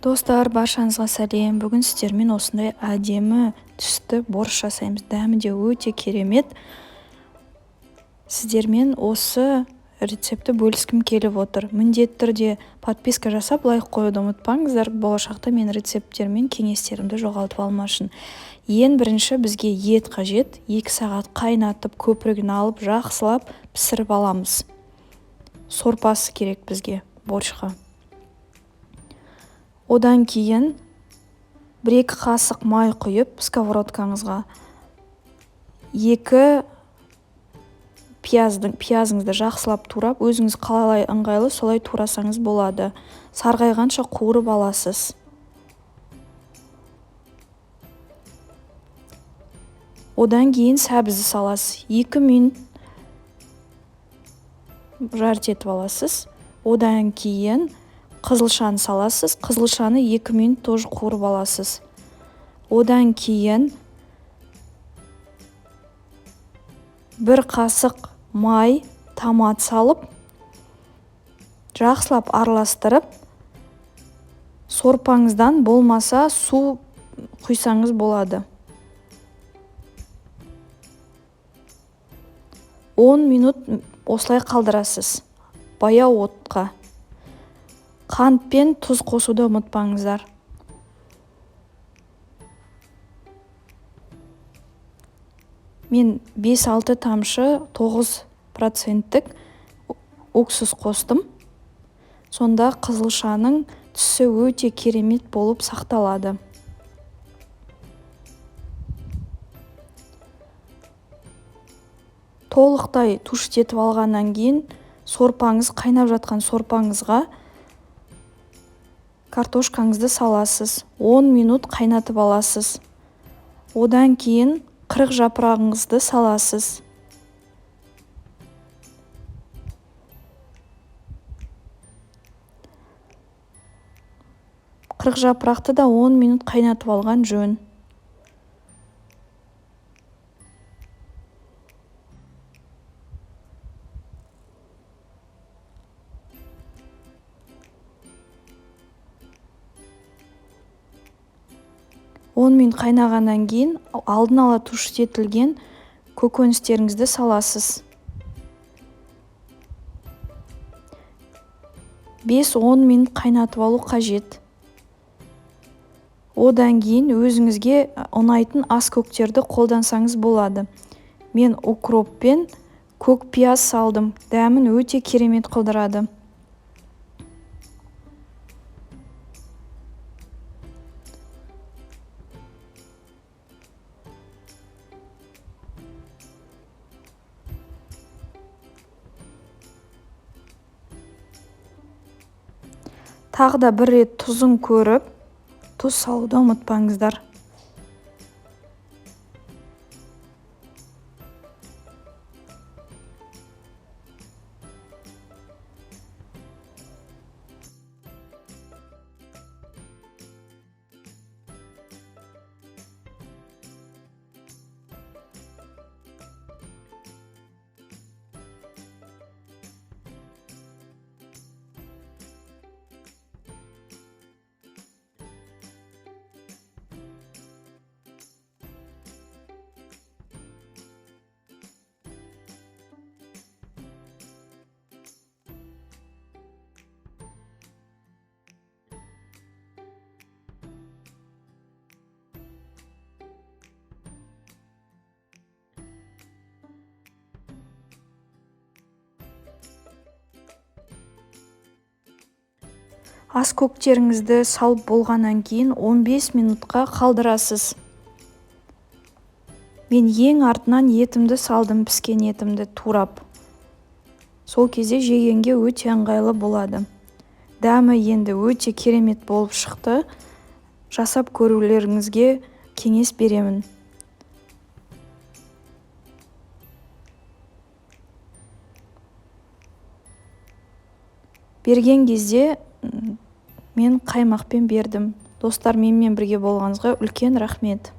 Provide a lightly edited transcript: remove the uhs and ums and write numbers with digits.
Достар, баршаңызға сәлем. Бүгін сіздермен осындай әдемі түсті борщ жасаймыз. Дәмі де өте керемет. Сіздермен осы рецепті бөліскім келіп отыр. Міндетті түрде подписка жасап, лайк қоюды ұмытпаңыздар. Болашақта мен рецепттермен кеңестерімді жоғалтып алмасын. Ең бірінші бізге ет қажет. 2 сағат қайнатып, көпіргін алып, жақсылап пісіріп аламыз. Сорпасы керек бізге борщқа. Одан кейін 1-2 қасық май құйып сковородкаңызға 2 пиязыңызды жақсылап турап, өзіңіз қалай ыңғайлы солай турасаңыз болады. Сарғайғанша қуырып аласыз. Одан кейін сәбізді саласыз. 2 минут жарты етіп аласыз. Одан кейін қызылшаны саласыз. Қызылшаны 2 минут тоже қуырып аласыз. Одан кейін 1 қасық май, томат салып, жақсылап араластырып, сорпаңыздан болмаса су құйсаңыз болады. 10 минут осылай қалдырасыз. Баяу отқа. Қант пен тұз қосуды ұмытпаңыздар. Мен 5-6 тамшы 9% уксус қостым. Сонда қызылшаның түсі өте керемет болып сақталады. Толықтай тұштетіп алғаннан кейін сорпаңыз, қайнап жатқан сорпаңызға картошкаңызды саласыз. 10 минут қайнатып аласыз. Одан кейін 40 жапырағыңызды саласыз. Қырық жапырақты да 10 минут қайнатып алған жөн. Минут қайнағаннан кейін алдын ала тұштетілген көкөністеріңізді саласыз. 5-10 минут қайнатып алу қажет. Одан кейін өзіңізге ұнайтын ас көктерді қолдансаңыз болады. Мен укроп пен көк пияз салдым. Дәмін өте керемет қылдырады. Тағы да 1 рет тұзын көріп, тұз салуды ұмытпаңыздар. Ас көктеріңізді салып болғаннан кейін 15 минутқа қалдырасыз. Мен ең артынан етімді салдым, піскен етімді турап. Сол кезде жегенге өте ыңғайлы болады. Дәмі енді өте керемет болып шықты. Жасап көрулеріңізге кеңес беремін. Берген кезде мен қаймақпен бердім. Достар, менімен бірге болғаныңызға үлкен рахмет.